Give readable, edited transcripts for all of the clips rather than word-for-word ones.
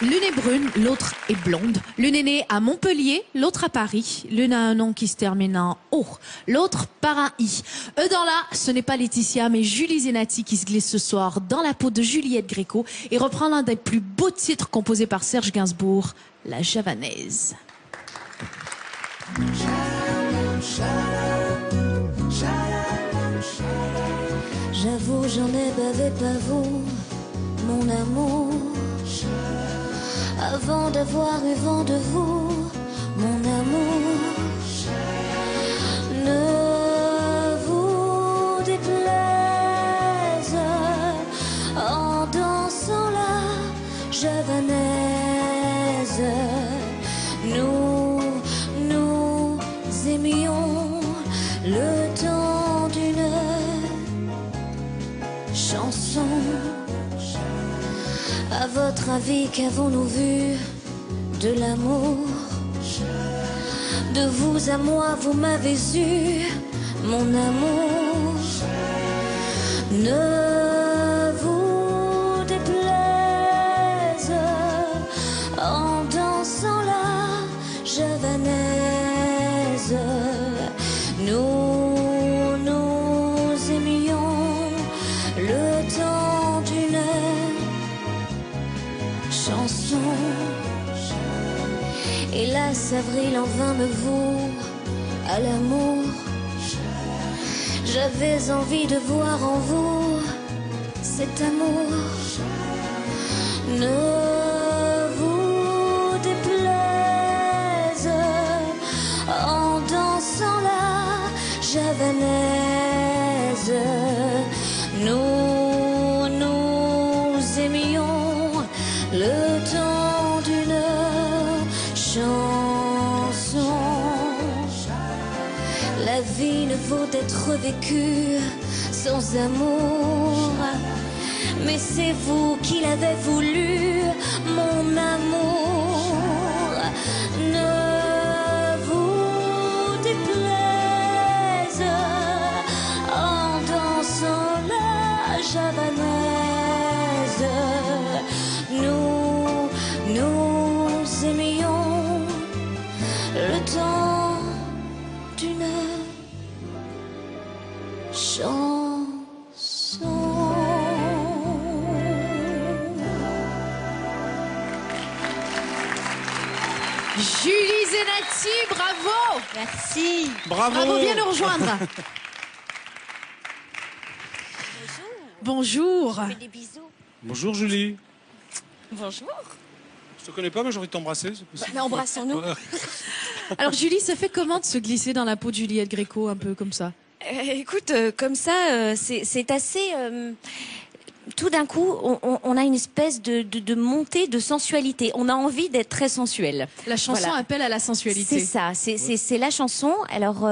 L'une est brune, l'autre est blonde. L'une est née à Montpellier, l'autre à Paris. L'une a un nom qui se termine en O, l'autre par un I. Eux dans là, ce n'est pas Laetitia, mais Julie Zenati qui se glisse ce soir dans la peau de Juliette Gréco et reprend l'un des plus beaux titres composés par Serge Gainsbourg, La Javanaise. J'avoue, j'en ai bavé pas vous, mon amour. Avant d'avoir eu vent de vous, mon amour. Ne vous déplaise en dansant la javanaise. Nous aimions le temps d'une chanson. À votre avis, qu'avons-nous vu de l'amour? De vous à moi, vous m'avez eu, mon amour. Ne vous déplaise en dansant la javanaise. Nous aimions le temps d'une chanson. Hélas, avril en vain me vaut à l'amour. J'avais envie de voir en vous cet amour. Ne vous déplaise en dansant la javanaise. Nous aimions le temps d'une chanson. La vie ne vaut être vécue sans amour. Mais c'est vous qui l'avez voulu, mon amour. Ne vous déplaise en dansant la javanaise. Nous aimions le temps d'une chanson. Julie Zenati, bravo! Merci. Bravo, viens nous rejoindre. Bonjour. Je fais des bisous. Bonjour Julie. Bonjour. Je te connais pas, mais j'ai envie de t'embrasser. C'est possible. Mais embrassons-nous. Ouais. Alors Julie, ça fait comment de se glisser dans la peau de Juliette Gréco, un peu comme ça? Écoute, comme ça, c'est assez... tout d'un coup, on a une espèce de montée de sensualité. On a envie d'être très sensuel. La chanson Voilà. appelle à la sensualité. C'est ça, c'est la chanson. Alors,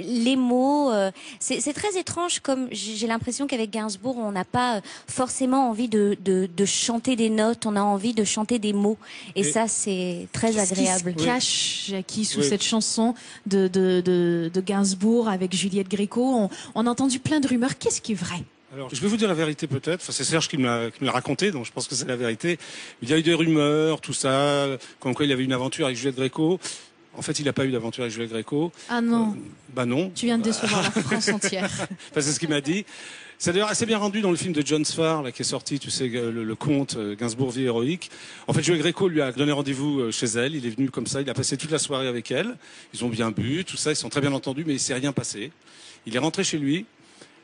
les mots, c'est très étrange, comme j'ai l'impression qu'avec Gainsbourg, on n'a pas forcément envie de chanter des notes, on a envie de chanter des mots. Et ça, c'est très agréable. Qu'est-ce qui se cache, Jackie, sous cette chanson de Gainsbourg avec Juliette Gréco? On a entendu plein de rumeurs. Qu'est-ce qui est vrai? Alors, je vais vous dire la vérité peut-être. Enfin, c'est Serge qui me l'a raconté, donc je pense que c'est la vérité. Il y a eu des rumeurs, tout ça, comme quoi il avait une aventure avec Juliette Gréco. En fait, il n'a pas eu d'aventure avec Juliette Gréco. Ah non. Bah non. Tu viens de décevoir la France entière. Enfin, c'est ce qu'il m'a dit. C'est d'ailleurs assez bien rendu dans le film de John Sfar, là, qui est sorti, tu sais, le conte Gainsbourg vie héroïque. En fait, Juliette Gréco lui a donné rendez-vous chez elle. Il est venu comme ça, il a passé toute la soirée avec elle. Ils ont bien bu, tout ça, ils sont très bien entendus, mais il s'est rien passé. Il est rentré chez lui.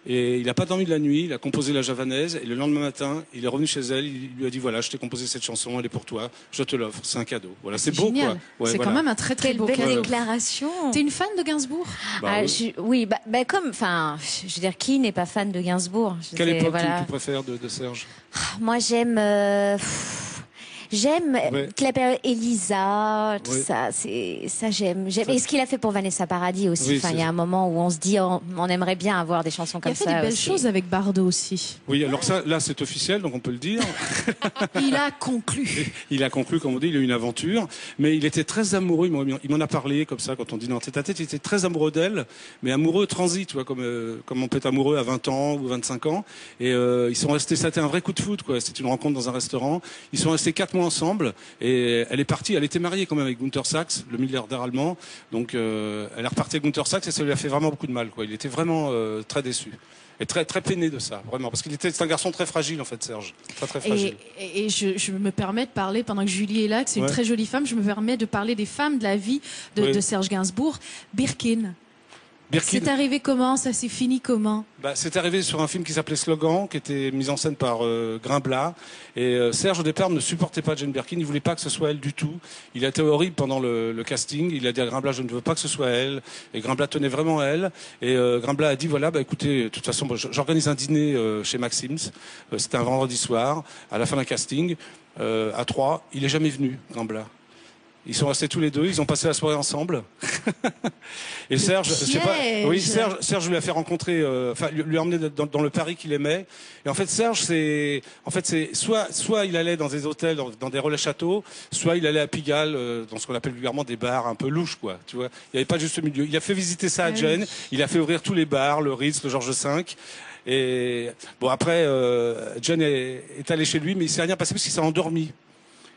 Et il n'a pas dormi de la nuit, il a composé la javanaise, et le lendemain matin, il est revenu chez elle, il lui a dit voilà, je t'ai composé cette chanson, elle est pour toi, je te l'offre, c'est un cadeau. Voilà, c'est beau Génial. quoi. Ouais, C'est voilà. quand même un très très Quelle beau belle cadeau. déclaration. T'es une fan de Gainsbourg? Bah, oui. Oui, comme, enfin, je veux dire, qui n'est pas fan de Gainsbourg? Quelle époque Voilà. tu préfères de Serge? Moi, j'aime toute la période Elisa, tout Oui. ça. Ça j'aime. Et ce qu'il a fait pour Vanessa Paradis aussi. Oui, Enfin, c'est il y a ça. un moment où on se dit, on aimerait bien avoir des chansons Il comme a fait ça. des belles aussi. choses avec Bardot aussi. Oui, alors ça, là, c'est officiel, donc on peut le dire. Il a conclu. Il a conclu, comme on dit, il a eu une aventure, mais il était très amoureux. Il m'en a parlé comme ça quand on dînait en tête-à-tête. Il était très amoureux d'elle, mais amoureux transit, tu vois, comme on peut être amoureux à 20 ans ou 25 ans. Et ils sont restés. C'était un vrai coup de foot, quoi. C'était une rencontre dans un restaurant. Ils sont restés 4 mois ensemble et elle est partie. Elle était mariée quand même avec Günther Sachs, le milliardaire allemand. Donc elle est repartie avec Günther Sachs et ça lui a fait vraiment beaucoup de mal, quoi. Il était vraiment très déçu. Et très, très peiné de ça, vraiment. Parce c'est un garçon très fragile, en fait, Serge. Très, très fragile. Et je me permets de parler, pendant que Julie est là, que c'est une Ouais. très jolie femme, je me permets de parler des femmes de la vie Oui. de Serge Gainsbourg. Birkin. Birkin, C'est arrivé comment? Ça s'est fini comment? c'est arrivé sur un film qui s'appelait Slogan, qui était mis en scène par Grimblat. Et Serge, au départ, ne supportait pas Jane Birkin. Il voulait pas que ce soit elle du tout. Il a été horrible pendant le casting. Il a dit à Grimblat, je ne veux pas que ce soit elle. Et Grimblat tenait vraiment à elle. Et Grimblat a dit, voilà, écoutez, de toute façon, j'organise un dîner chez Maxim's. C'était un vendredi soir, à la fin d'un casting, à 3. Il est jamais venu, Grimblat. Ils sont restés tous les deux, ils ont passé la soirée ensemble. Et Serge, je sais pas, oui, Serge lui a fait rencontrer, lui a emmené dans le Paris qu'il aimait. Et en fait, Serge, c'est soit il allait dans des hôtels, dans des relais châteaux, soit il allait à Pigalle, dans ce qu'on appelle vulgairement des bars un peu louches, quoi. Tu vois, il n'y avait pas juste milieu. Il a fait visiter ça à Jane, il a fait ouvrir tous les bars, le Ritz, le Georges V. Et bon, après, Jane est allée chez lui, mais il s'est rien passé parce qu'il s'est endormi.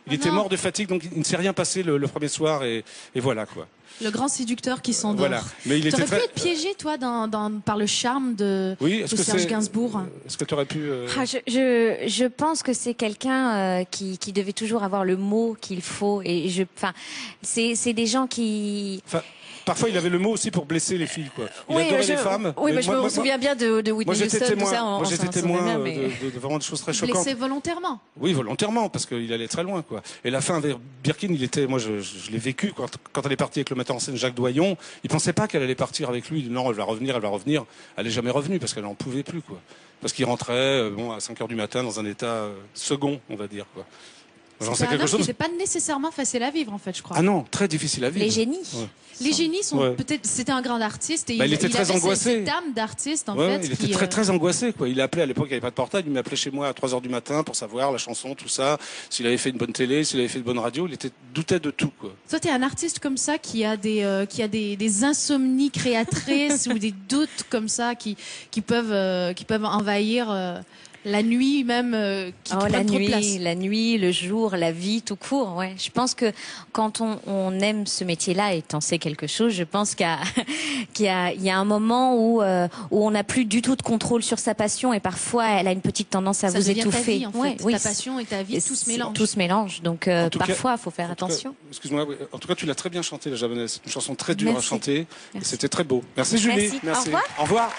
Il était mort de fatigue, donc il ne s'est rien passé le premier soir, et voilà, quoi. Le grand séducteur qui s'endort. Voilà. Mais il T'aurais était pu être piégé, toi, par le charme de Serge Gainsbourg. Est-ce que tu aurais pu... Je pense que c'est quelqu'un qui devait toujours avoir le mot qu'il faut. Et c'est des gens qui... Parfois, il avait le mot aussi pour blesser les filles, quoi. Il Oui, adorait les femmes. Oui, je me souviens bien de Whitney Houston, tout ça. Moi, j'étais s'en témoin souvient bien, de vraiment des choses très choquantes. Blessé volontairement. Oui, volontairement, parce qu'il allait très loin, quoi. Et la fin avec Birkin, moi, je l'ai vécu quand elle est partie avec le metteur en scène Jacques Doyon. Il pensait pas qu'elle allait partir avec lui. Non, elle va revenir. Elle est jamais revenue parce qu'elle n'en pouvait plus, quoi. Parce qu'il rentrait, à 5 heures du matin dans un état second, on va dire, quoi. J'en sais quelque chose. C'est pas nécessairement facile à vivre, en fait, je crois. Ah non, très difficile à vivre. Les génies. Ouais. Les génies sont peut-être. C'était un grand artiste et il était très avait angoissé. cette âme d'artiste en Ouais, fait. il était très angoissé, quoi. Il appelait à l'époque, il n'y avait pas de portable, il m'appelait chez moi à 3 heures du matin pour savoir la chanson, tout ça, s'il avait fait une bonne télé, s'il avait fait une bonne radio, doutait de tout, quoi. Toi, t'es un artiste comme ça qui a des insomnies créatrices ou des doutes comme ça qui peuvent envahir. La nuit même, qui prennent trop de place. La nuit, le jour, la vie tout court. Ouais. Je pense que quand on aime ce métier-là et t'en sais quelque chose, je pense qu'il y a un moment où on n'a plus du tout de contrôle sur sa passion et parfois elle a une petite tendance à ça vous devient étouffer. Ta vie, en fait. Ta passion et ta vie, tout se mélange. Tout se mélange. Donc parfois, il faut faire attention. Excuse-moi, en tout cas, tu l'as très bien chanté, La Javanaise. Une chanson très dure Merci. à chanter. Merci. C'était très beau. Merci Julie. Merci. Au revoir. Au revoir.